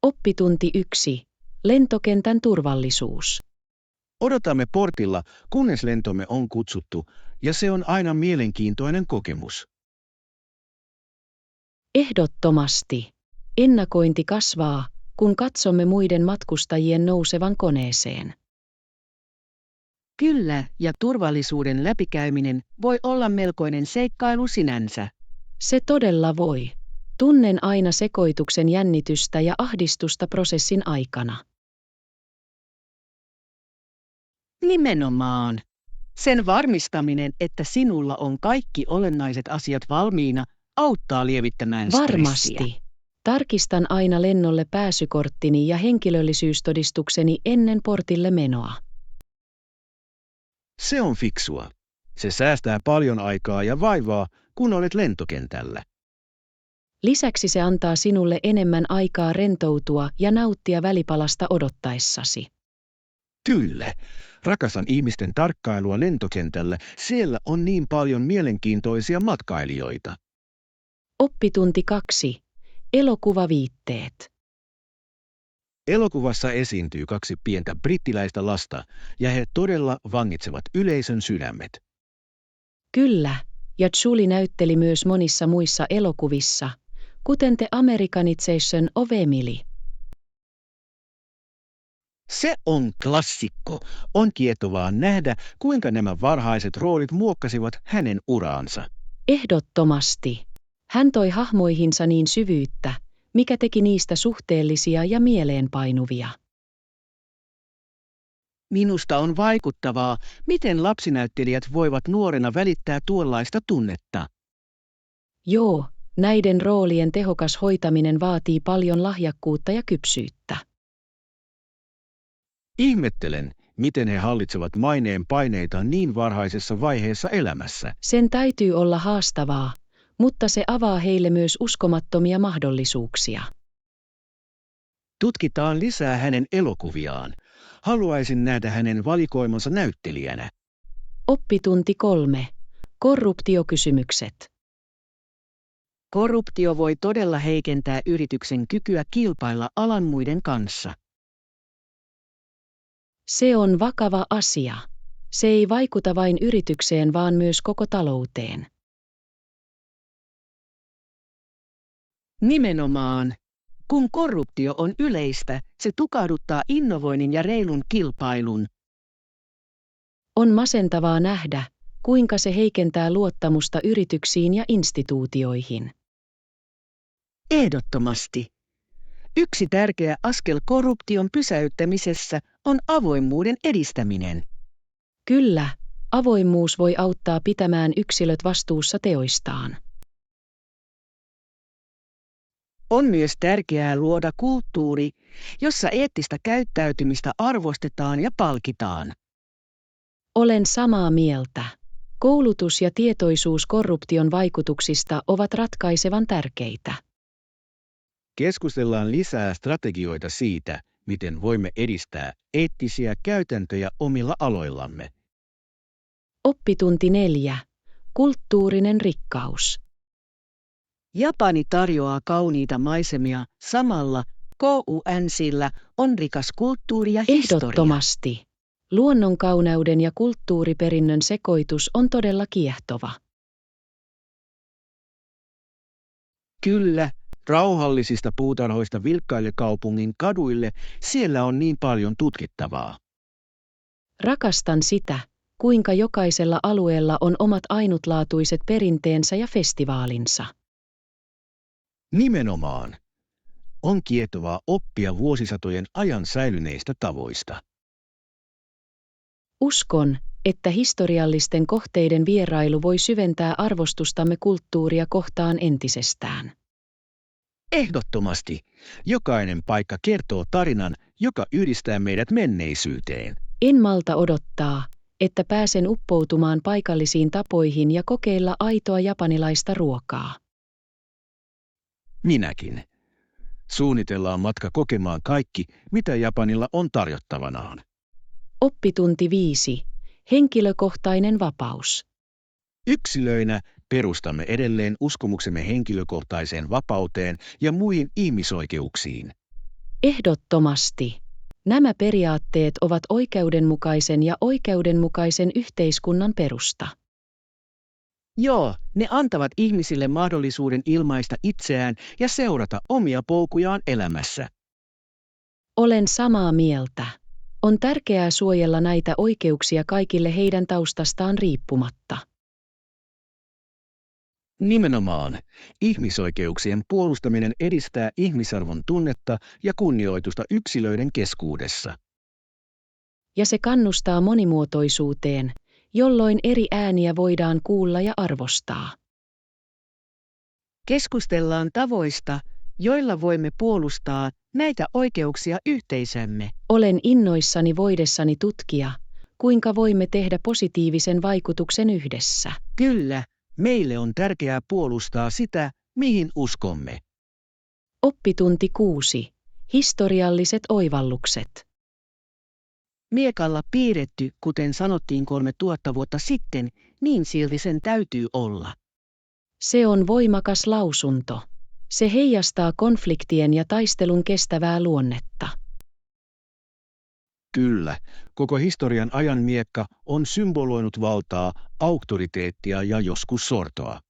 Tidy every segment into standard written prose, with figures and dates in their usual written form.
Oppitunti 1. Lentokentän turvallisuus. Odotamme portilla, kunnes lentomme on kutsuttu, ja se on aina mielenkiintoinen kokemus. Ehdottomasti. Ennakointi kasvaa, kun katsomme muiden matkustajien nousevan koneeseen. Kyllä, ja turvallisuuden läpikäyminen voi olla melkoinen seikkailu sinänsä. Se todella voi. Tunnen aina sekoituksen jännitystä ja ahdistusta prosessin aikana. Nimenomaan. Sen varmistaminen, että sinulla on kaikki olennaiset asiat valmiina, auttaa lievittämään stressiä. Varmasti. Tarkistan aina lennolle pääsykorttini ja henkilöllisyystodistukseni ennen portille menoa. Se on fiksua. Se säästää paljon aikaa ja vaivaa, kun olet lentokentällä. Lisäksi se antaa sinulle enemmän aikaa rentoutua ja nauttia välipalasta odottaessasi. Kyllä. Rakastan ihmisten tarkkailua lentokentällä. Siellä on niin paljon mielenkiintoisia matkailijoita. Oppitunti 2. Elokuvaviitteet. Elokuvassa esiintyy 2 pientä brittiläistä lasta, ja he todella vangitsevat yleisön sydämet. Kyllä, ja Julie näytteli myös monissa muissa elokuvissa, kuten The Americanization of Emily. Se on klassikko. On kiehtovaa nähdä, kuinka nämä varhaiset roolit muokkasivat hänen uraansa. Ehdottomasti. Hän toi hahmoihinsa niin syvyyttä, mikä teki niistä suhteellisia ja mieleenpainuvia. Minusta on vaikuttavaa, miten lapsinäyttelijät voivat nuorena välittää tuollaista tunnetta. Joo, näiden roolien tehokas hoitaminen vaatii paljon lahjakkuutta ja kypsyyttä. Ihmettelen, miten he hallitsevat maineen paineita niin varhaisessa vaiheessa elämässä. Sen täytyy olla haastavaa, mutta se avaa heille myös uskomattomia mahdollisuuksia. Tutkitaan lisää hänen elokuviaan. Haluaisin nähdä hänen valikoimansa näyttelijänä. Oppitunti 3. Korruptiokysymykset. Korruptio voi todella heikentää yrityksen kykyä kilpailla alan muiden kanssa. Se on vakava asia. Se ei vaikuta vain yritykseen, vaan myös koko talouteen. Nimenomaan. Kun korruptio on yleistä, se tukahduttaa innovoinnin ja reilun kilpailun. On masentavaa nähdä, kuinka se heikentää luottamusta yrityksiin ja instituutioihin. Ehdottomasti. Yksi tärkeä askel korruption pysäyttämisessä on avoimuuden edistäminen. Kyllä, avoimuus voi auttaa pitämään yksilöt vastuussa teoistaan. On myös tärkeää luoda kulttuuri, jossa eettistä käyttäytymistä arvostetaan ja palkitaan. Olen samaa mieltä. Koulutus ja tietoisuus korruption vaikutuksista ovat ratkaisevan tärkeitä. Keskustellaan lisää strategioita siitä, miten voimme edistää eettisiä käytäntöjä omilla aloillamme. Oppitunti 4. Kulttuurinen rikkaus. Japani tarjoaa kauniita maisemia, samalla KUN:llä on rikas kulttuuri ja historia. Ehdottomasti. Luonnonkauneuden ja kulttuuriperinnön sekoitus on todella kiehtova. Kyllä, rauhallisista puutarhoista vilkkaille kaupungin kaduille, siellä on niin paljon tutkittavaa. Rakastan sitä, kuinka jokaisella alueella on omat ainutlaatuiset perinteensä ja festivaalinsa. Nimenomaan. On kiehtovaa oppia vuosisatojen ajan säilyneistä tavoista. Uskon, että historiallisten kohteiden vierailu voi syventää arvostustamme kulttuuria kohtaan entisestään. Ehdottomasti. Jokainen paikka kertoo tarinan, joka yhdistää meidät menneisyyteen. En malta odottaa, että pääsen uppoutumaan paikallisiin tapoihin ja kokeilla aitoa japanilaista ruokaa. Minäkin. Suunnitellaan matka kokemaan kaikki, mitä Japanilla on tarjottavanaan. Oppitunti 5. Henkilökohtainen vapaus. Yksilöinä perustamme edelleen uskomuksemme henkilökohtaiseen vapauteen ja muihin ihmisoikeuksiin. Ehdottomasti. Nämä periaatteet ovat oikeudenmukaisen ja oikeudenmukaisen yhteiskunnan perusta. Joo, ne antavat ihmisille mahdollisuuden ilmaista itseään ja seurata omia polkujaan elämässä. Olen samaa mieltä. On tärkeää suojella näitä oikeuksia kaikille heidän taustastaan riippumatta. Nimenomaan, ihmisoikeuksien puolustaminen edistää ihmisarvon tunnetta ja kunnioitusta yksilöiden keskuudessa. Ja se kannustaa monimuotoisuuteen, jolloin eri ääniä voidaan kuulla ja arvostaa. Keskustellaan tavoista, joilla voimme puolustaa näitä oikeuksia yhteisömme. Olen innoissani voidessani tutkia, kuinka voimme tehdä positiivisen vaikutuksen yhdessä. Kyllä, Meille on tärkeää puolustaa sitä, mihin uskomme. Oppitunti 6. Historialliset oivallukset. miekalla piirretty, kuten sanottiin 3000 vuotta sitten, niin silti sen täytyy olla. Se on voimakas lausunto. Se heijastaa konfliktien ja taistelun kestävää luonnetta. Kyllä, koko historian ajan miekka on symboloinut valtaa, auktoriteettia ja joskus sortoa.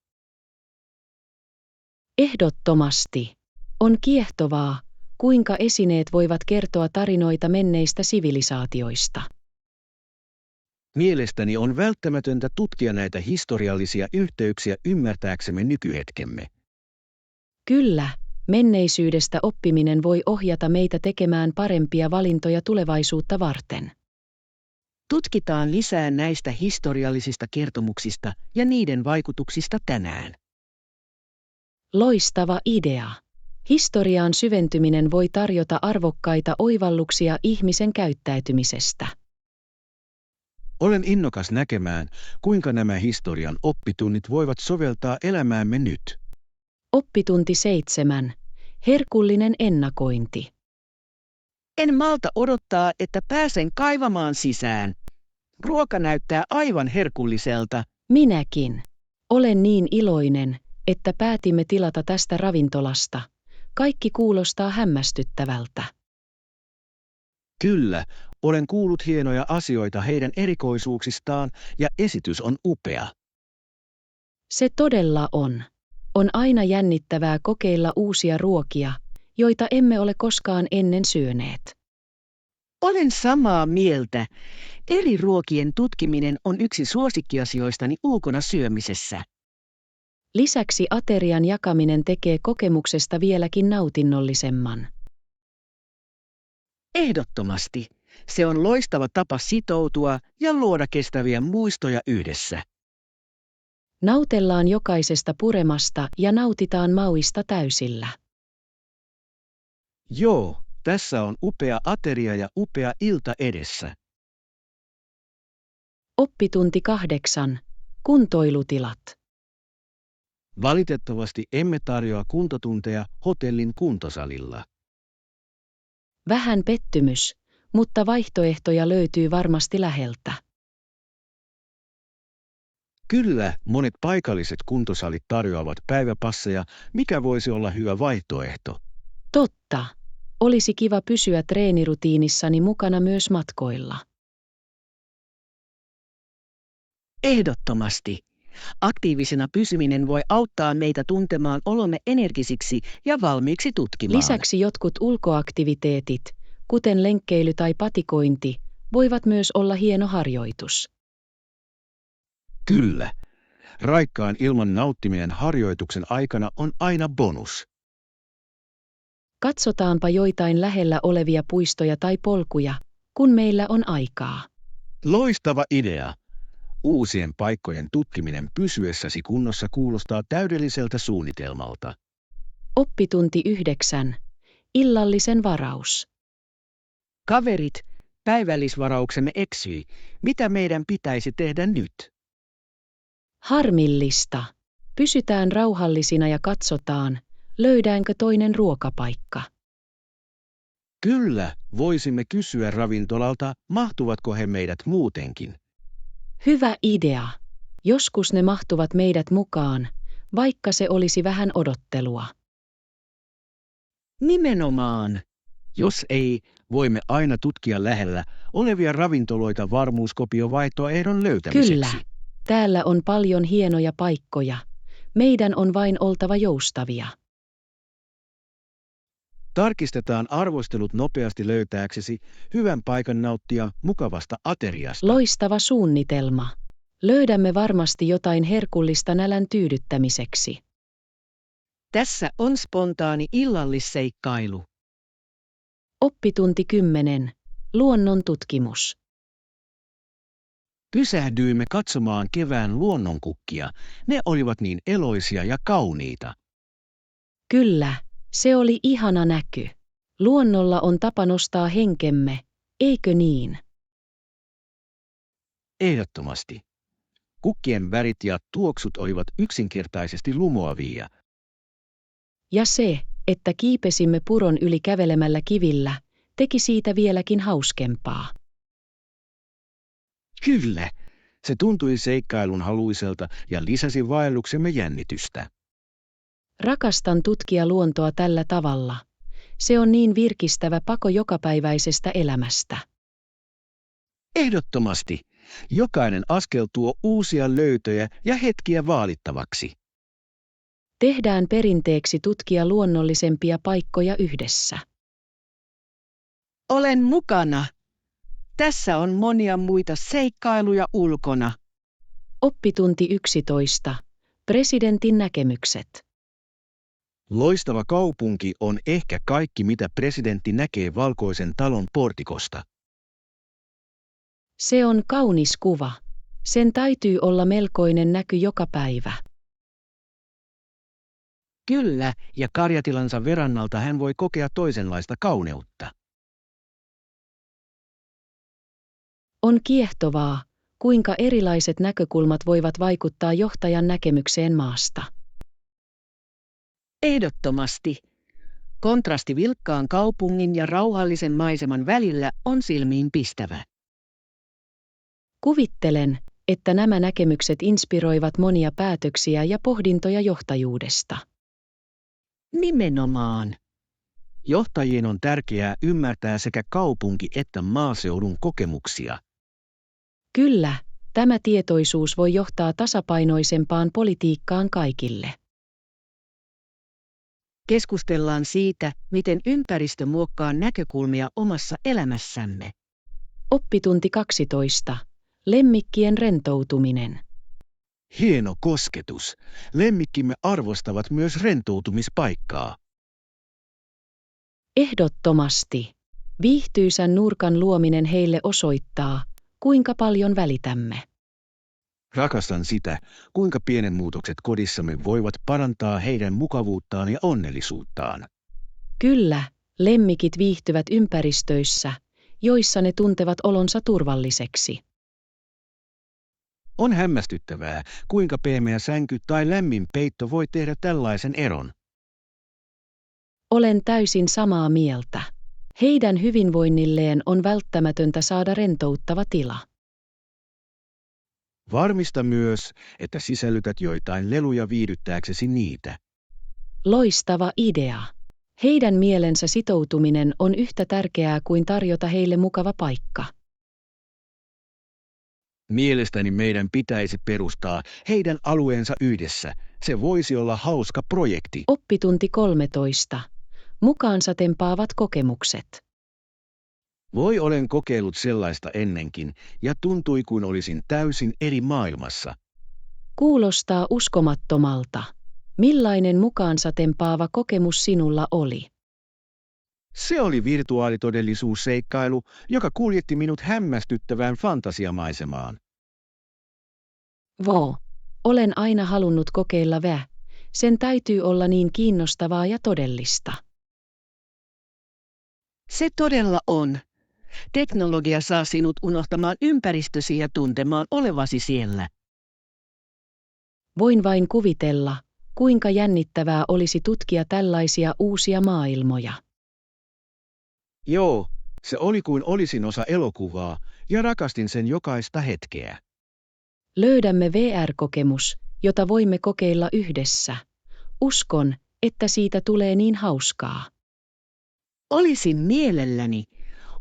Ehdottomasti. On kiehtovaa, kuinka esineet voivat kertoa tarinoita menneistä sivilisaatioista. Mielestäni on välttämätöntä tutkia näitä historiallisia yhteyksiä ymmärtääksemme nykyhetkemme. Kyllä, menneisyydestä oppiminen voi ohjata meitä tekemään parempia valintoja tulevaisuutta varten. Tutkitaan lisää näistä historiallisista kertomuksista ja niiden vaikutuksista tänään. Loistava idea. Historiaan syventyminen voi tarjota arvokkaita oivalluksia ihmisen käyttäytymisestä. Olen innokas näkemään, kuinka nämä historian oppitunnit voivat soveltaa elämäämme nyt. Oppitunti 7. Herkullinen ennakointi. En malta odottaa, että pääsen kaivamaan sisään. Ruoka näyttää aivan herkulliselta. Minäkin. Olen niin iloinen, että päätimme tilata tästä ravintolasta. Kaikki kuulostaa hämmästyttävältä. Kyllä, olen kuullut hienoja asioita heidän erikoisuuksistaan ja esitys on upea. Se todella on. On aina jännittävää kokeilla uusia ruokia, joita emme ole koskaan ennen syöneet. Olen samaa mieltä. Eri ruokien tutkiminen on yksi suosikkiasioistani ulkona syömisessä. Lisäksi aterian jakaminen tekee kokemuksesta vieläkin nautinnollisemman. Ehdottomasti. Se on loistava tapa sitoutua ja luoda kestäviä muistoja yhdessä. Nautellaan jokaisesta puremasta ja nautitaan mauista täysillä. Joo, tässä on upea ateria ja upea ilta edessä. Oppitunti 8. Kuntoilutilat. Valitettavasti emme tarjoa kuntotunteja hotellin kuntosalilla. Vähän pettymys, mutta vaihtoehtoja löytyy varmasti läheltä. Kyllä, monet paikalliset kuntosalit tarjoavat päiväpasseja, mikä voisi olla hyvä vaihtoehto. Totta. Olisi kiva pysyä treenirutiinissani mukana myös matkoilla. Ehdottomasti. Aktiivisena pysyminen voi auttaa meitä tuntemaan olomme energisiksi ja valmiiksi tutkimaan. Lisäksi jotkut ulkoaktiviteetit, kuten lenkkeily tai patikointi, voivat myös olla hieno harjoitus. Kyllä. Raikkaan ilman nauttiminen harjoituksen aikana on aina bonus. Katsotaanpa joitain lähellä olevia puistoja tai polkuja, kun meillä on aikaa. Loistava idea. Uusien paikkojen tutkiminen pysyessäsi kunnossa kuulostaa täydelliseltä suunnitelmalta. Oppitunti 9. Illallisen varaus. Kaverit, päivällisvarauksemme eksyi. Mitä meidän pitäisi tehdä nyt? Harmillista. Pysytään rauhallisina ja katsotaan, löydäänkö toinen ruokapaikka. Kyllä, voisimme kysyä ravintolalta, mahtuvatko he meidät muutenkin. Hyvä idea. Joskus ne mahtuvat meidät mukaan, vaikka se olisi vähän odottelua. Nimenomaan. Jos ei, voimme aina tutkia lähellä olevia ravintoloita varmuuskopiovaihtoehdon löytämiseksi. Kyllä, täällä on paljon hienoja paikkoja. Meidän on vain oltava joustavia. Tarkistetaan arvostelut nopeasti löytääksesi hyvän paikan nauttia mukavasta ateriasta. Loistava suunnitelma. Löydämme varmasti jotain herkullista nälän tyydyttämiseksi. Tässä on spontaani illallisseikkailu. Oppitunti 10. Luonnon tutkimus. Pysähdyimme katsomaan kevään luonnonkukkia. Ne olivat niin eloisia ja kauniita. Kyllä, se oli ihana näky. Luonnolla on tapa nostaa henkemme, eikö niin? Ehdottomasti. Kukkien värit ja tuoksut olivat yksinkertaisesti lumoavia. Ja se, että kiipesimme puron yli kävelemällä kivillä, teki siitä vieläkin hauskempaa. Kyllä, se tuntui seikkailun haluiselta ja lisäsi vaelluksemme jännitystä. Rakastan tutkia luontoa tällä tavalla. Se on niin virkistävä pako jokapäiväisestä elämästä. Ehdottomasti. Jokainen askel tuo uusia löytöjä ja hetkiä vaalittavaksi. Tehdään perinteeksi tutkia luonnollisempia paikkoja yhdessä. Olen mukana. Tässä on monia muita seikkailuja ulkona. Oppitunti 11. Presidentin näkemykset. Loistava kaupunki on ehkä kaikki, mitä presidentti näkee Valkoisen talon portikosta. Se on kaunis kuva. Sen täytyy olla melkoinen näky joka päivä. Kyllä, ja karjatilansa verannalta hän voi kokea toisenlaista kauneutta. On kiehtovaa, kuinka erilaiset näkökulmat voivat vaikuttaa johtajan näkemykseen maasta. Ehdottomasti. Kontrasti vilkkaan kaupungin ja rauhallisen maiseman välillä on silmiinpistävä. Kuvittelen, että nämä näkemykset inspiroivat monia päätöksiä ja pohdintoja johtajuudesta. Nimenomaan. Johtajien on tärkeää ymmärtää sekä kaupunki- että maaseudun kokemuksia. Kyllä, tämä tietoisuus voi johtaa tasapainoisempaan politiikkaan kaikille. Keskustellaan siitä, miten ympäristö muokkaa näkökulmia omassa elämässämme. Oppitunti 12. Lemmikkien rentoutuminen. Hieno kosketus. Lemmikkimme arvostavat myös rentoutumispaikkaa. Ehdottomasti. Viihtyisän nurkan luominen heille osoittaa, kuinka paljon välitämme. Rakastan sitä, kuinka pienet muutokset kodissamme voivat parantaa heidän mukavuuttaan ja onnellisuuttaan. Kyllä, lemmikit viihtyvät ympäristöissä, joissa ne tuntevat olonsa turvalliseksi. On hämmästyttävää, kuinka pehmeä sänky tai lämmin peitto voi tehdä tällaisen eron. Olen täysin samaa mieltä. Heidän hyvinvoinnilleen on välttämätöntä saada rentouttava tila. Varmista myös, että sisällytät joitain leluja viihdyttääksesi niitä. Loistava idea. Heidän mielensä sitoutuminen on yhtä tärkeää kuin tarjota heille mukava paikka. Mielestäni meidän pitäisi perustaa heidän alueensa yhdessä. Se voisi olla hauska projekti. Oppitunti 13. Mukaansa tempaavat kokemukset. Olen kokeillut sellaista ennenkin ja tuntui kuin olisin täysin eri maailmassa. Kuulostaa uskomattomalta. Millainen mukaansa tempaava kokemus sinulla oli? Se oli virtuaalitodellisuusseikkailu, joka kuljetti minut hämmästyttävään fantasiamaisemaan. Olen aina halunnut kokeilla sen täytyy olla niin kiinnostavaa ja todellista. Se todella on. Teknologia saa sinut unohtamaan ympäristösi ja tuntemaan olevasi siellä. Voin vain kuvitella, kuinka jännittävää olisi tutkia tällaisia uusia maailmoja. Joo, se oli kuin olisin osa elokuvaa ja rakastin sen jokaista hetkeä. Löydämme VR-kokemus, jota voimme kokeilla yhdessä. Uskon, että siitä tulee niin hauskaa. Olisin mielelläni.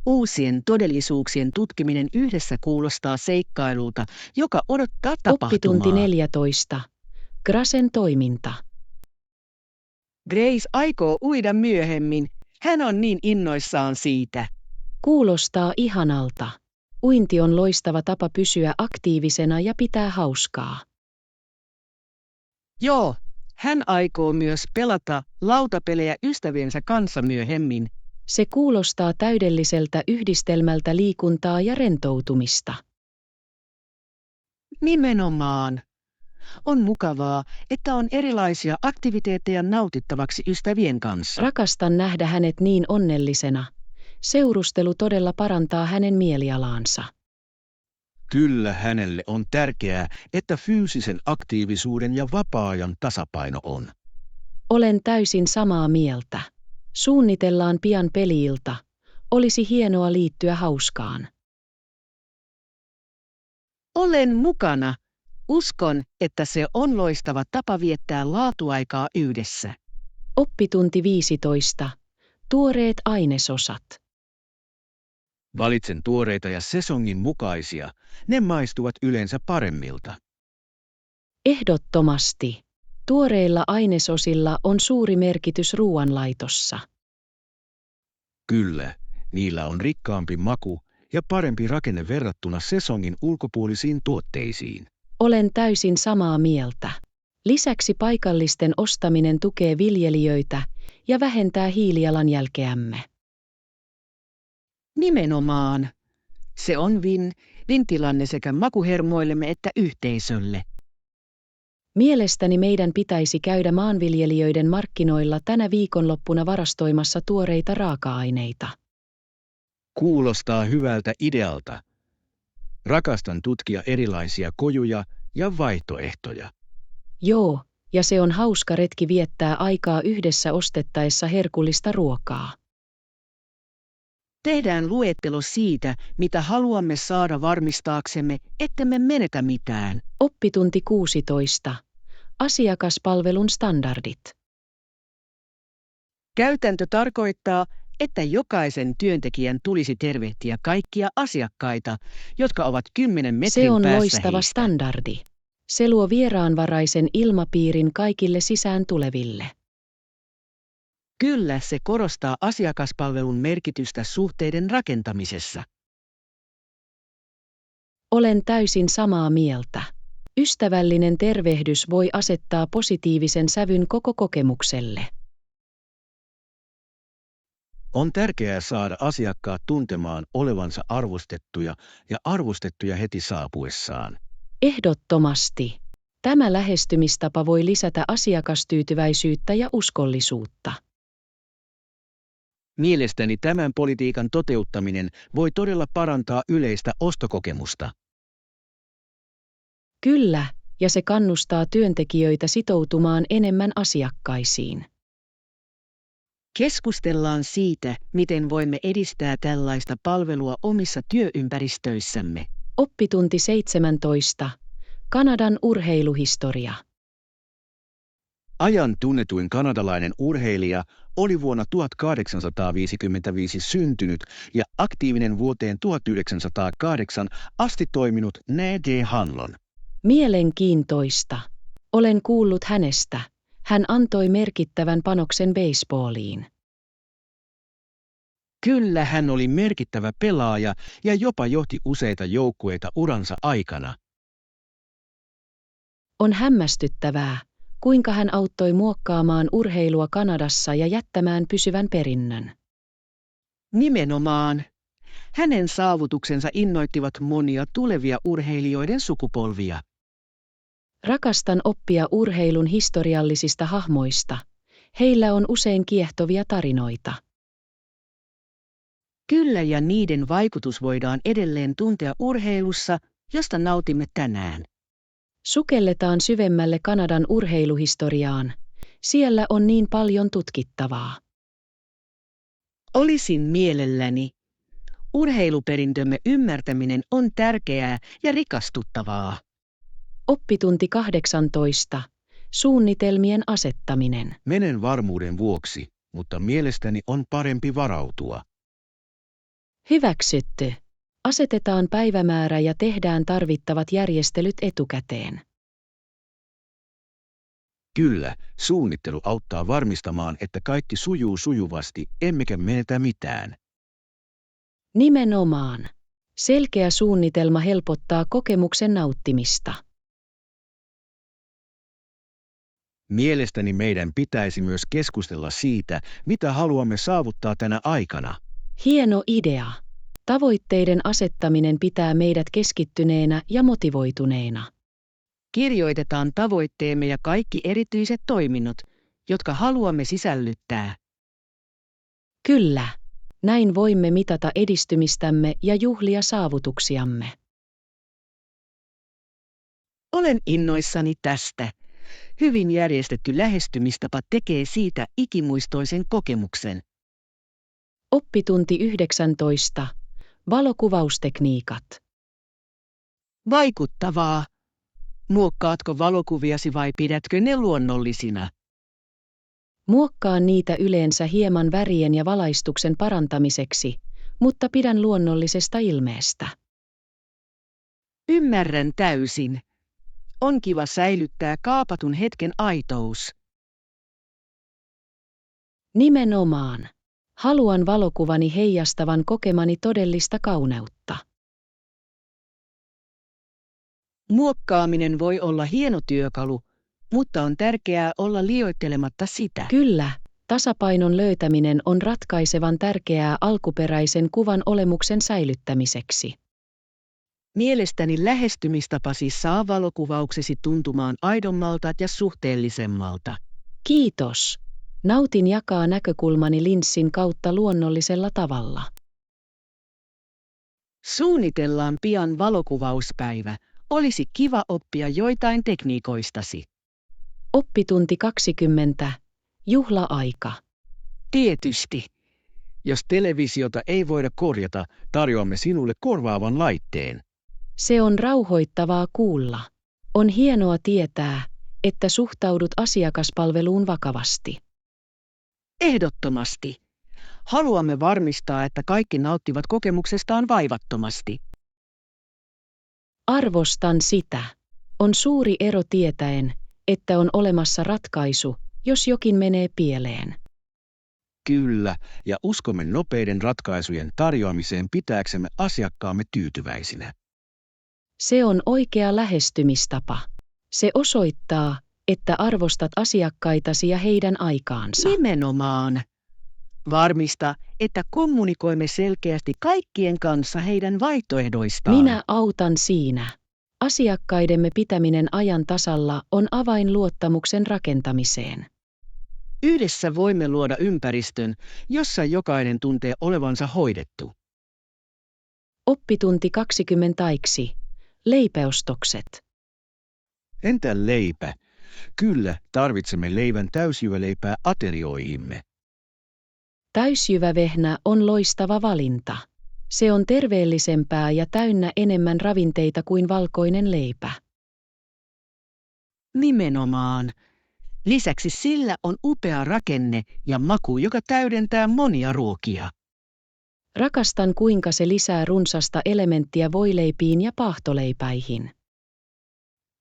Uusien todellisuuksien tutkiminen yhdessä kuulostaa seikkailulta, joka odottaa Oppitunti tapahtumaa. 14. Grasen toiminta. Grace aikoo uida myöhemmin. Hän on niin innoissaan siitä. Kuulostaa ihanalta. Uinti on loistava tapa pysyä aktiivisena ja pitää hauskaa. Joo, hän aikoo myös pelata lautapelejä ystäviensä kanssa myöhemmin. Se kuulostaa täydelliseltä yhdistelmältä liikuntaa ja rentoutumista. Nimenomaan. On mukavaa, että on erilaisia aktiviteetteja nautittavaksi ystävien kanssa. Rakastan nähdä hänet niin onnellisena. Seurustelu todella parantaa hänen mielialaansa. Kyllä hänelle on tärkeää, että fyysisen aktiivisuuden ja vapaa-ajan tasapaino on. Olen täysin samaa mieltä. Suunnitellaan pian peli-ilta. Olisi hienoa liittyä hauskaan. Olen mukana. Uskon, että se on loistava tapa viettää laatuaikaa yhdessä. Oppitunti 15. Tuoreet ainesosat. Valitsen tuoreita ja sesongin mukaisia. Ne maistuvat yleensä paremmilta. Ehdottomasti. Tuoreilla ainesosilla on suuri merkitys ruoanlaitossa. Kyllä, niillä on rikkaampi maku ja parempi rakenne verrattuna sesongin ulkopuolisiin tuotteisiin. Olen täysin samaa mieltä. Lisäksi paikallisten ostaminen tukee viljelijöitä ja vähentää hiilijalanjälkeämme. Nimenomaan. Se on win-tilanne sekä makuhermoillemme että yhteisölle. Mielestäni meidän pitäisi käydä maanviljelijöiden markkinoilla tänä viikonloppuna varastoimassa tuoreita raaka-aineita. Kuulostaa hyvältä idealta. Rakastan tutkia erilaisia kojuja ja vaihtoehtoja. Joo, ja se on hauska retki viettää aikaa yhdessä ostettaessa herkullista ruokaa. Tehdään luettelo siitä, mitä haluamme saada varmistaaksemme, ettemme menetä mitään. Oppitunti 16. Asiakaspalvelun standardit. Käytäntö tarkoittaa, että jokaisen työntekijän tulisi tervehtiä kaikkia asiakkaita, jotka ovat 10 metrin Se on päässä loistava heistä. standardi. Se luo vieraanvaraisen ilmapiirin kaikille sisään tuleville. Kyllä, se korostaa asiakaspalvelun merkitystä suhteiden rakentamisessa. Olen täysin samaa mieltä. Ystävällinen tervehdys voi asettaa positiivisen sävyn koko kokemukselle. On tärkeää saada asiakkaat tuntemaan olevansa arvostettuja heti saapuessaan. Ehdottomasti. Tämä lähestymistapa voi lisätä asiakastyytyväisyyttä ja uskollisuutta. Mielestäni tämän politiikan toteuttaminen voi todella parantaa yleistä ostokokemusta. Kyllä, ja se kannustaa työntekijöitä sitoutumaan enemmän asiakkaisiin. Keskustellaan siitä, miten voimme edistää tällaista palvelua omissa työympäristöissämme. Oppitunti 17. Kanadan urheiluhistoria. Ajan tunnetuin kanadalainen urheilija oli vuonna 1855 syntynyt ja aktiivinen vuoteen 1908 asti toiminut Nate Hanlon. Mielenkiintoista. Olen kuullut hänestä. Hän antoi merkittävän panoksen baseballiin. Kyllä, Hän oli merkittävä pelaaja ja jopa johti useita joukkueita uransa aikana. On hämmästyttävää, kuinka hän auttoi muokkaamaan urheilua Kanadassa ja jättämään pysyvän perinnön. nimenomaan. Hänen saavutuksensa innoittivat monia tulevia urheilijoiden sukupolvia. Rakastan oppia urheilun historiallisista hahmoista. Heillä on usein kiehtovia tarinoita. Kyllä, ja niiden vaikutus voidaan edelleen tuntea urheilussa, josta nautimme tänään. Sukelletaan syvemmälle Kanadan urheiluhistoriaan. Siellä on niin paljon tutkittavaa. Olisin mielelläni. Urheiluperintömme ymmärtäminen on tärkeää ja rikastuttavaa. Oppitunti 18. Suunnitelmien asettaminen. Menen varmuuden vuoksi mutta mielestäni on parempi varautua. Hyväksytty. Asetetaan päivämäärä ja tehdään tarvittavat järjestelyt etukäteen. Kyllä, suunnittelu auttaa varmistamaan, että kaikki sujuu sujuvasti, emmekä menetä mitään. Nimenomaan. Selkeä suunnitelma helpottaa kokemuksen nauttimista. Mielestäni meidän pitäisi myös keskustella siitä, mitä haluamme saavuttaa tänä aikana. Hieno idea. Tavoitteiden asettaminen pitää meidät keskittyneenä ja motivoituneena. Kirjoitetaan tavoitteemme ja kaikki erityiset toiminnot, jotka haluamme sisällyttää. Kyllä. Näin voimme mitata edistymistämme ja juhlia saavutuksiamme. Olen innoissani tästä. Hyvin järjestetty lähestymistapa tekee siitä ikimuistoisen kokemuksen. Oppitunti 19. Valokuvaustekniikat. Vaikuttavaa. Muokkaatko valokuviasi vai pidätkö ne luonnollisina? Muokkaan niitä yleensä hieman värien ja valaistuksen parantamiseksi, mutta pidän luonnollisesta ilmeestä. Ymmärrän täysin. On kiva säilyttää kaapatun hetken aitous. Nimenomaan. Haluan valokuvani heijastavan kokemani todellista kauneutta. Muokkaaminen voi olla hieno työkalu, mutta on tärkeää olla liioittelematta sitä. Kyllä, tasapainon löytäminen on ratkaisevan tärkeää alkuperäisen kuvan olemuksen säilyttämiseksi. Mielestäni lähestymistapasi saa valokuvauksesi tuntumaan aidommalta ja suhteellisemmalta. Kiitos. Nautin jakaa näkökulmani linssin kautta luonnollisella tavalla. Suunnitellaan pian valokuvauspäivä. Olisi kiva oppia joitain tekniikoistasi. Oppitunti 20. Juhla-aika. Tietysti. Jos televisiota ei voida korjata, tarjoamme sinulle korvaavan laitteen. Se on rauhoittavaa kuulla. On hienoa tietää, että suhtaudut asiakaspalveluun vakavasti. Ehdottomasti. Haluamme varmistaa, että kaikki nauttivat kokemuksestaan vaivattomasti. Arvostan sitä. On suuri ero tietäen, että on olemassa ratkaisu, jos jokin menee pieleen. Kyllä, ja uskomme nopeiden ratkaisujen tarjoamiseen pitääksemme asiakkaamme tyytyväisinä. Se on oikea lähestymistapa. Se osoittaa, että arvostat asiakkaitasi ja heidän aikaansa. Nimenomaan. Varmista, että kommunikoimme selkeästi kaikkien kanssa heidän vaihtoehdoistaan. Minä autan siinä. Asiakkaidemme pitäminen ajan tasalla on avain luottamuksen rakentamiseen. Yhdessä voimme luoda ympäristön, jossa jokainen tuntee olevansa hoidettu. Oppitunti 20. Leipäostokset. Entä leipä? Kyllä, tarvitsemme leivän täysjyväleipää aterioihimme. Täysjyvävehnä on loistava valinta. Se on terveellisempää ja täynnä enemmän ravinteita kuin valkoinen leipä. Nimenomaan. Lisäksi sillä on upea rakenne ja maku, joka täydentää monia ruokia. Rakastan, kuinka se lisää runsasta elementtiä voileipiin ja paahtoleipäihin.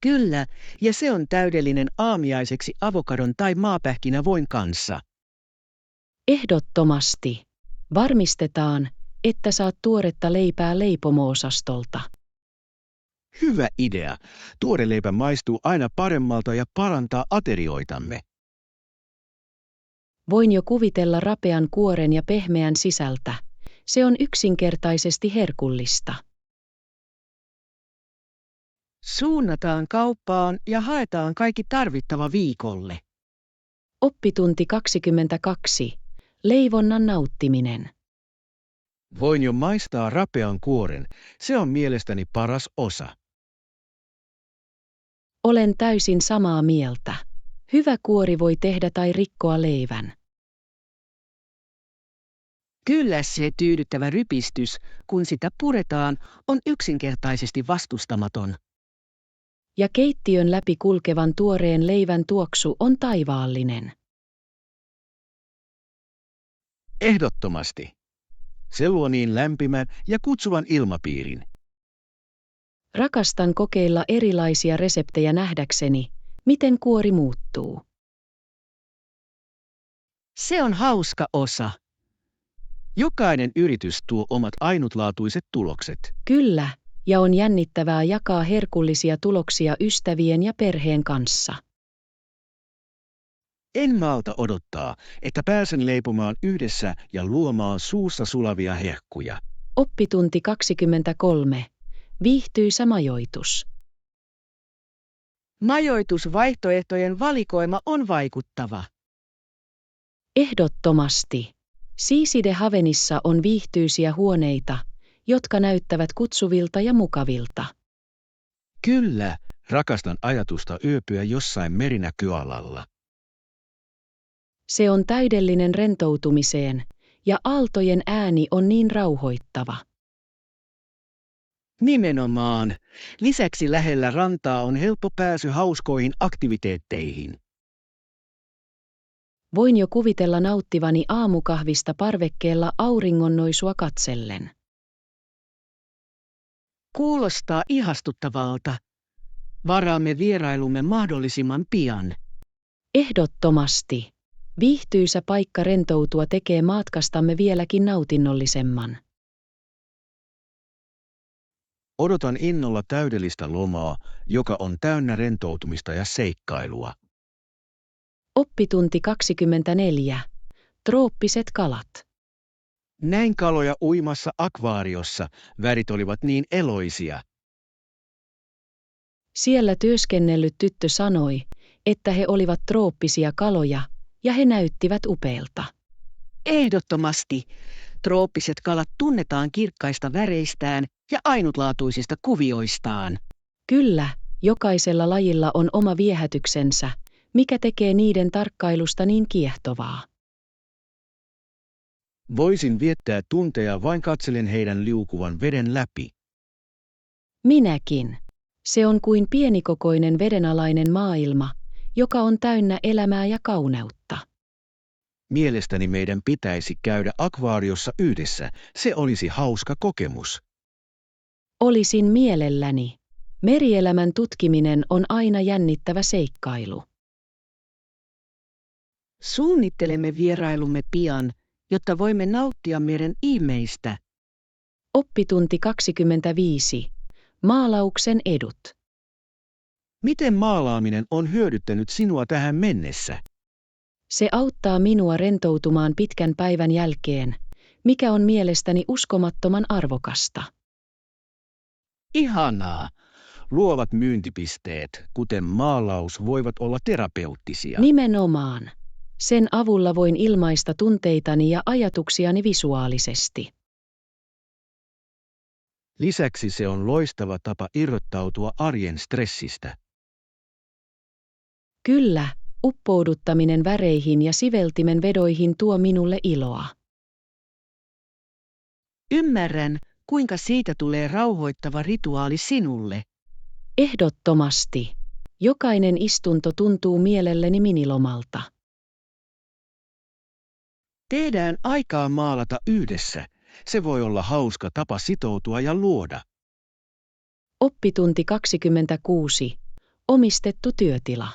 Kyllä, ja se on täydellinen aamiaiseksi avokadon tai maapähkinävoin kanssa. Ehdottomasti. Varmistetaan, että saat tuoretta leipää leipomo-osastolta. Hyvä idea. Tuore leipä maistuu aina paremmalta ja parantaa aterioitamme. Voin jo kuvitella rapean kuoren ja pehmeän sisältä. Se on yksinkertaisesti herkullista. Suunnataan kauppaan ja haetaan kaikki tarvittava viikolle. Oppitunti 22. Leivonnan nauttiminen. Voin jo maistaa rapean kuoren. Se on mielestäni paras osa. Olen täysin samaa mieltä. Hyvä kuori voi tehdä tai rikkoa leivän. Kyllä se tyydyttävä rypistys, kun sitä puretaan, on yksinkertaisesti vastustamaton. Ja keittiön läpi kulkevan tuoreen leivän tuoksu on taivaallinen. Ehdottomasti. Se luo niin lämpimän ja kutsuvan ilmapiirin. Rakastan kokeilla erilaisia reseptejä nähdäkseni, miten kuori muuttuu. Se on hauska osa. Jokainen yritys tuo omat ainutlaatuiset tulokset. Kyllä, ja on jännittävää jakaa herkullisia tuloksia ystävien ja perheen kanssa. En malta odottaa, että pääsen leipomaan yhdessä ja luomaan suussa sulavia hehkuja. Oppitunti 23. Viihtyisä majoitus. Majoitusvaihtoehtojen valikoima on vaikuttava. Ehdottomasti. Siiside Havenissa on viihtyisiä huoneita, jotka näyttävät kutsuvilta ja mukavilta. Kyllä, rakastan ajatusta yöpyä jossain merinäköalalla. Se on täydellinen rentoutumiseen, ja aaltojen ääni on niin rauhoittava. Nimenomaan. Lisäksi lähellä rantaa on helppo pääsy hauskoihin aktiviteetteihin. Voin jo kuvitella nauttivani aamukahvista parvekkeella auringonnousua katsellen. Kuulostaa ihastuttavalta. Varaamme vierailumme mahdollisimman pian. Ehdottomasti. Viihtyisä paikka rentoutua tekee matkastamme vieläkin nautinnollisemman. Odotan innolla täydellistä lomaa, joka on täynnä rentoutumista ja seikkailua. Oppitunti 24. Trooppiset kalat. Näin kaloja uimassa akvaariossa, värit olivat niin eloisia. Siellä työskennellyt tyttö sanoi, että he olivat trooppisia kaloja, ja he näyttivät upeilta. Ehdottomasti. Trooppiset kalat tunnetaan kirkkaista väreistään ja ainutlaatuisista kuvioistaan. Kyllä, jokaisella lajilla on oma viehätyksensä, mikä tekee niiden tarkkailusta niin kiehtovaa. Voisin viettää tunteja vain katselen heidän liukuvan veden läpi. Minäkin. Se on kuin pienikokoinen vedenalainen maailma, joka on täynnä elämää ja kauneutta. Mielestäni meidän pitäisi käydä akvaariossa yhdessä, se olisi hauska kokemus. Olisin mielelläni. Merielämän tutkiminen on aina jännittävä seikkailu. Suunnittelemme vierailumme pian, jotta voimme nauttia meren ihmeistä. Oppitunti 25. Maalauksen edut. Miten maalaaminen on hyödyttänyt sinua tähän mennessä? Se auttaa minua rentoutumaan pitkän päivän jälkeen, mikä on mielestäni uskomattoman arvokasta. Ihanaa! Luovat myyntipisteet, kuten maalaus, voivat olla terapeuttisia. Nimenomaan. Sen avulla voin ilmaista tunteitani ja ajatuksiani visuaalisesti. Lisäksi se on loistava tapa irrottautua arjen stressistä. Kyllä, uppouduttaminen väreihin ja siveltimen vedoihin tuo minulle iloa. Ymmärrän, kuinka siitä tulee rauhoittava rituaali sinulle. Ehdottomasti. Jokainen istunto tuntuu mielelleni minilomalta. Tehdään aikaa maalata yhdessä. Se voi olla hauska tapa sitoutua ja luoda. Oppitunti 26. Omistettu työtila.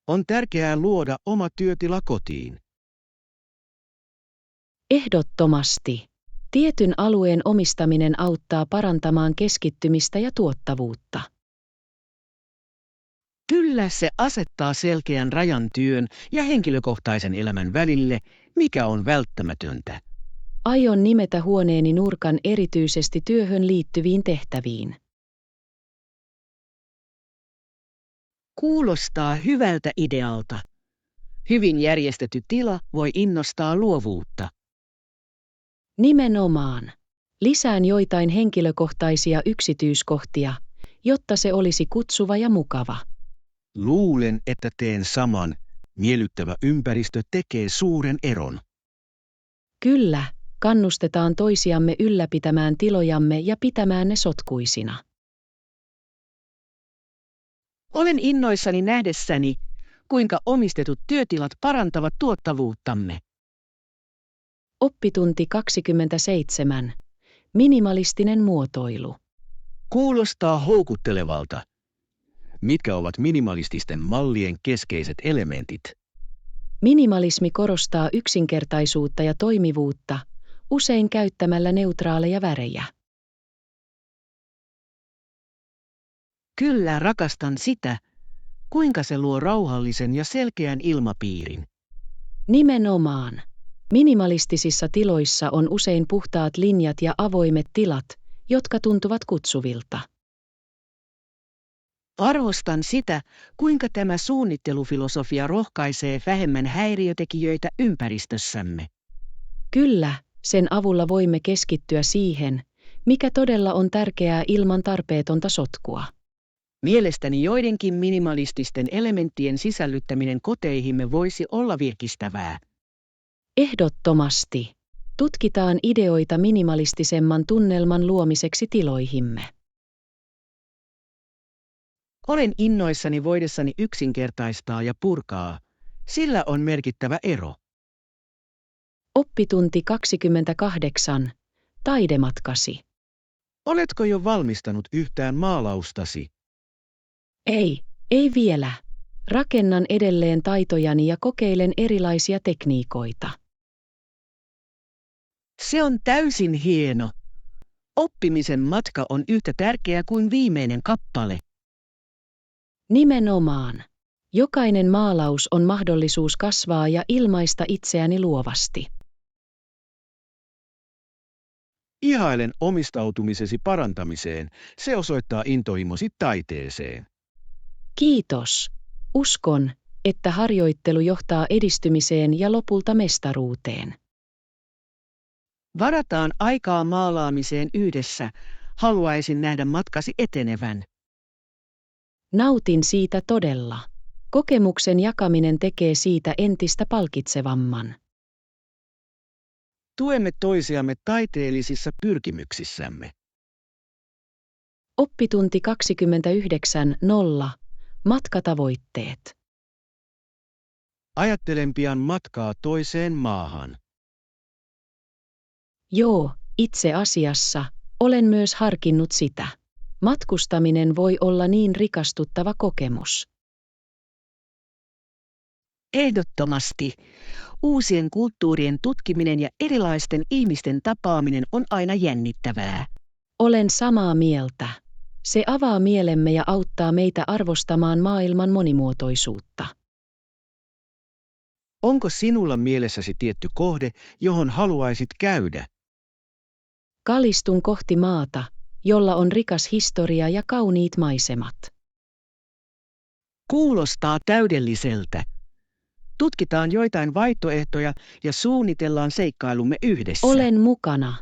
On tärkeää luoda oma työtila kotiin. Ehdottomasti. Tietyn alueen omistaminen auttaa parantamaan keskittymistä ja tuottavuutta. Kyllä se asettaa selkeän rajan työn ja henkilökohtaisen elämän välille, mikä on välttämätöntä. Aion nimetä huoneeni nurkan erityisesti työhön liittyviin tehtäviin. Kuulostaa hyvältä idealta. Hyvin järjestetty tila voi innostaa luovuutta. Nimenomaan. Lisään joitain henkilökohtaisia yksityiskohtia, jotta se olisi kutsuva ja mukava. Luulen, että teen saman. Miellyttävä ympäristö tekee suuren eron. Kyllä, kannustetaan toisiamme ylläpitämään tilojamme ja pitämään ne sotkuisina. Olen innoissani nähdessäni, kuinka omistetut työtilat parantavat tuottavuuttamme. Oppitunti 27. Minimalistinen muotoilu. Kuulostaa houkuttelevalta. Mitkä ovat minimalististen mallien keskeiset elementit? Minimalismi korostaa yksinkertaisuutta ja toimivuutta, usein käyttämällä neutraaleja värejä. Kyllä, rakastan sitä, kuinka se luo rauhallisen ja selkeän ilmapiirin. Nimenomaan. Minimalistisissa tiloissa on usein puhtaat linjat ja avoimet tilat, jotka tuntuvat kutsuvilta. Arvostan sitä, kuinka tämä suunnittelufilosofia rohkaisee vähemmän häiriötekijöitä ympäristössämme. Kyllä, sen avulla voimme keskittyä siihen, mikä todella on tärkeää ilman tarpeetonta sotkua. Mielestäni joidenkin minimalististen elementtien sisällyttäminen koteihimme voisi olla virkistävää. Ehdottomasti. Tutkitaan ideoita minimalistisemman tunnelman luomiseksi tiloihimme. Olen innoissani voidessani yksinkertaistaa ja purkaa. Sillä on merkittävä ero. Oppitunti 28. Taidematkasi. Oletko jo valmistanut yhtään maalaustasi? Ei vielä. Rakennan edelleen taitojani ja kokeilen erilaisia tekniikoita. Se on täysin hieno. Oppimisen matka on yhtä tärkeä kuin viimeinen kappale. Nimenomaan. Jokainen maalaus on mahdollisuus kasvaa ja ilmaista itseäni luovasti. Ihailen omistautumisesi parantamiseen. Se osoittaa intohimosi taiteeseen. Kiitos. Uskon, että harjoittelu johtaa edistymiseen ja lopulta mestaruuteen. Varataan aikaa maalaamiseen yhdessä. Haluaisin nähdä matkasi etenevän. Nautin siitä todella. Kokemuksen jakaminen tekee siitä entistä palkitsevamman. Tuemme toisiamme taiteellisissa pyrkimyksissämme. Oppitunti 29.0. Matkatavoitteet. Ajattelen pian matkaa toiseen maahan. Joo, itse asiassa, olen myös harkinnut sitä. Matkustaminen voi olla niin rikastuttava kokemus. Ehdottomasti. Uusien kulttuurien tutkiminen ja erilaisten ihmisten tapaaminen on aina jännittävää. Olen samaa mieltä. Se avaa mielemme ja auttaa meitä arvostamaan maailman monimuotoisuutta. Onko sinulla mielessäsi tietty kohde, johon haluaisit käydä? Kalistun kohti maata, jolla on rikas historia ja kauniit maisemat. Kuulostaa täydelliseltä. Tutkitaan joitain vaihtoehtoja ja suunnitellaan seikkailumme yhdessä. Olen mukana.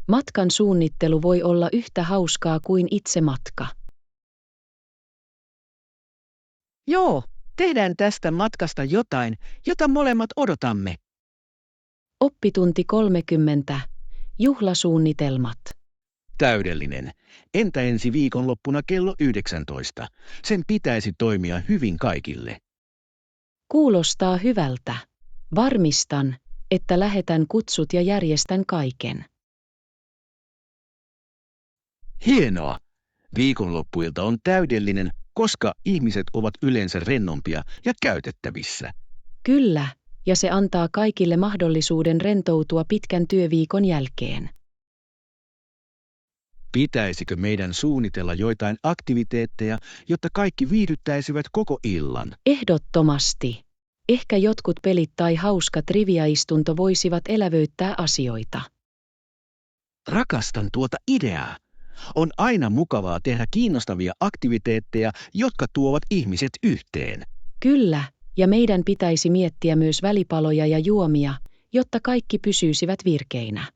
Matkan suunnittelu voi olla yhtä hauskaa kuin itse matka. Joo, tehdään tästä matkasta jotain, jota molemmat odotamme. Oppitunti 30. Juhlasuunnitelmat. Täydellinen. Entä ensi viikonloppuna kello 19? Sen pitäisi toimia hyvin kaikille. Kuulostaa hyvältä. Varmistan, että lähetän kutsut ja järjestän kaiken. Hienoa! Viikonloppuilta on täydellinen, koska ihmiset ovat yleensä rennompia ja käytettävissä. Kyllä, ja se antaa kaikille mahdollisuuden rentoutua pitkän työviikon jälkeen. Pitäisikö meidän suunnitella joitain aktiviteetteja, jotta kaikki viihdyttäisivät koko illan? Ehdottomasti. Ehkä jotkut pelit tai hauska triviaistunto voisivat elävöittää asioita. Rakastan tuota ideaa. On aina mukavaa tehdä kiinnostavia aktiviteetteja, jotka tuovat ihmiset yhteen. Kyllä, ja meidän pitäisi miettiä myös välipaloja ja juomia, jotta kaikki pysyisivät virkeinä.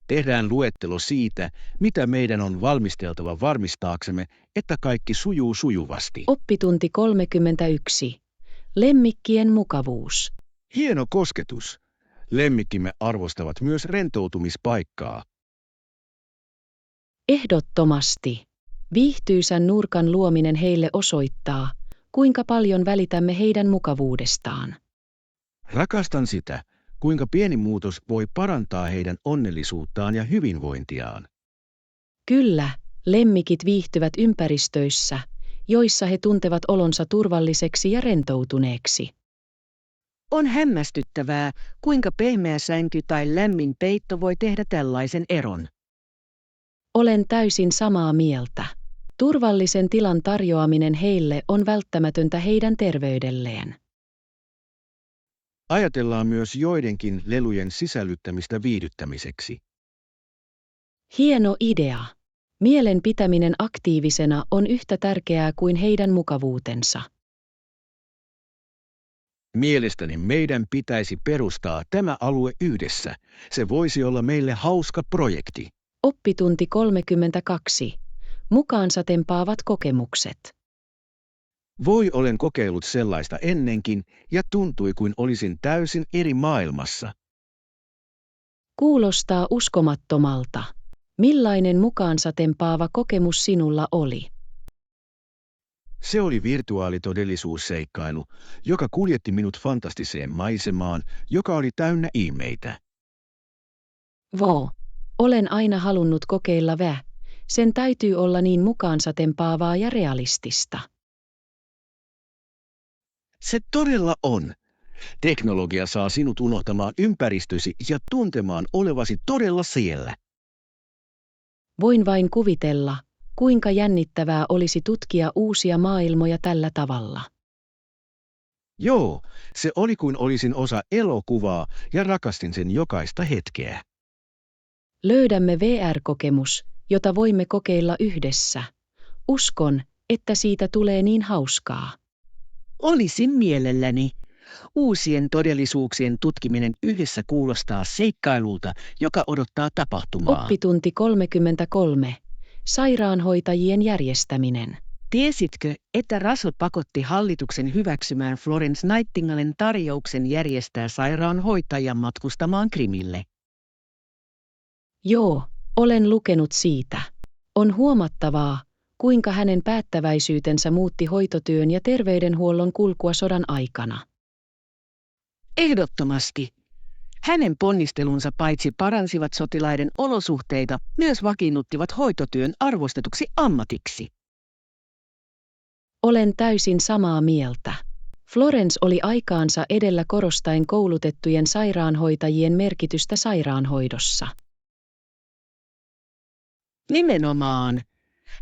Tehdään luettelo siitä, mitä meidän on valmisteltava varmistaaksemme, että kaikki sujuu sujuvasti. Oppitunti 31. Lemmikkien mukavuus. Hieno kosketus. Lemmikkimme arvostavat myös rentoutumispaikkaa. Ehdottomasti. Viihtyisän nurkan luominen heille osoittaa, kuinka paljon välitämme heidän mukavuudestaan. Rakastan sitä, kuinka pieni muutos voi parantaa heidän onnellisuuttaan ja hyvinvointiaan. Kyllä, lemmikit viihtyvät ympäristöissä, joissa he tuntevat olonsa turvalliseksi ja rentoutuneeksi. On hämmästyttävää, kuinka pehmeä sänky tai lämmin peitto voi tehdä tällaisen eron. Olen täysin samaa mieltä. Turvallisen tilan tarjoaminen heille on välttämätöntä heidän terveydelleen. Ajatellaan myös joidenkin lelujen sisällyttämistä viihdyttämiseksi. Hieno idea. Mielen pitäminen aktiivisena on yhtä tärkeää kuin heidän mukavuutensa. Mielestäni meidän pitäisi perustaa tämä alue yhdessä. Se voisi olla meille hauska projekti. Oppitunti 32. Mukaansa tempaavat kokemukset. Olen kokeillut sellaista ennenkin ja tuntui kuin olisin täysin eri maailmassa. Kuulostaa uskomattomalta. Millainen mukaansa tempaava kokemus sinulla oli? Se oli virtuaalitodellisuusseikkailu, joka kuljetti minut fantastiseen maisemaan, joka oli täynnä ihmeitä. Olen aina halunnut kokeilla sen täytyy olla niin mukaansa tempaavaa ja realistista. Se todella on. Teknologia saa sinut unohtamaan ympäristösi ja tuntemaan olevasi todella siellä. Voin vain kuvitella, kuinka jännittävää olisi tutkia uusia maailmoja tällä tavalla. Joo, se oli kuin olisin osa elokuvaa ja rakastin sen jokaista hetkeä. Löydämme VR-kokemus, jota voimme kokeilla yhdessä. Uskon, että siitä tulee niin hauskaa. Olisin mielelläni. Uusien todellisuuksien tutkiminen yhdessä kuulostaa seikkailulta, joka odottaa tapahtumaa. Oppitunti 33. Sairaanhoitajien järjestäminen. Tiesitkö, että Russell pakotti hallituksen hyväksymään Florence Nightingalen tarjouksen järjestää sairaanhoitajan matkustamaan Krimille? Joo, olen lukenut siitä. On huomattavaa, kuinka hänen päättäväisyytensä muutti hoitotyön ja terveydenhuollon kulkua sodan aikana. Ehdottomasti. Hänen ponnistelunsa paitsi paransivat sotilaiden olosuhteita, myös vakiinnuttivat hoitotyön arvostetuksi ammatiksi. Olen täysin samaa mieltä. Florence oli aikaansa edellä korostaen koulutettujen sairaanhoitajien merkitystä sairaanhoidossa. Nimenomaan.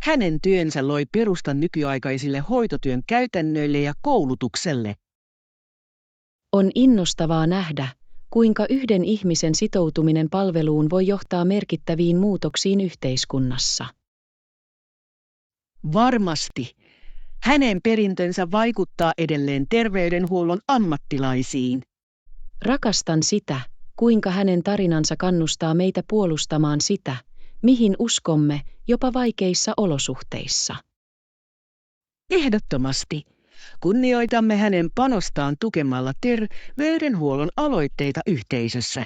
Hänen työnsä loi perustan nykyaikaisille hoitotyön käytännöille ja koulutukselle. On innostavaa nähdä, kuinka yhden ihmisen sitoutuminen palveluun voi johtaa merkittäviin muutoksiin yhteiskunnassa. Varmasti. Hänen perintönsä vaikuttaa edelleen terveydenhuollon ammattilaisiin. Rakastan sitä, kuinka hänen tarinansa kannustaa meitä puolustamaan sitä, mihin uskomme, jopa vaikeissa olosuhteissa. Ehdottomasti. Kunnioitamme hänen panostaan tukemalla terveydenhuollon aloitteita yhteisössä.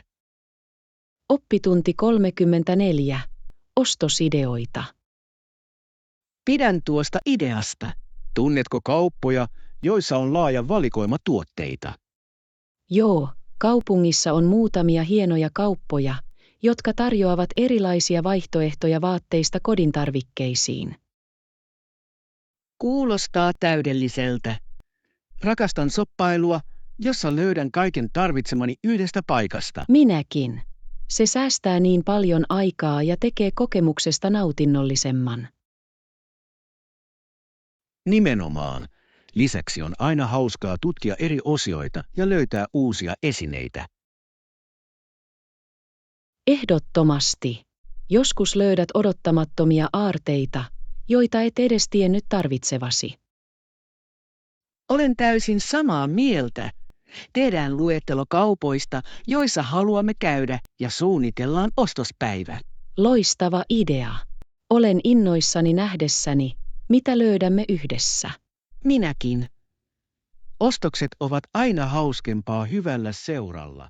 Oppitunti 34. Ostosideoita. Pidän tuosta ideasta. Tunnetko kauppoja, joissa on laaja valikoima tuotteita? Joo, kaupungissa on muutamia hienoja kauppoja, jotka tarjoavat erilaisia vaihtoehtoja vaatteista kodintarvikkeisiin. Kuulostaa täydelliseltä. Rakastan shoppailua, jossa löydän kaiken tarvitsemani yhdestä paikasta. Minäkin. Se säästää niin paljon aikaa ja tekee kokemuksesta nautinnollisemman. Nimenomaan. Lisäksi on aina hauskaa tutkia eri osioita ja löytää uusia esineitä. Ehdottomasti. Joskus löydät odottamattomia aarteita, joita et edes tiennyt tarvitsevasi. Olen täysin samaa mieltä. Tehdään luettelo kaupoista, joissa haluamme käydä ja suunnitellaan ostospäivä. Loistava idea. Olen innoissani nähdessäni, mitä löydämme yhdessä. Minäkin. Ostokset ovat aina hauskempaa hyvällä seuralla.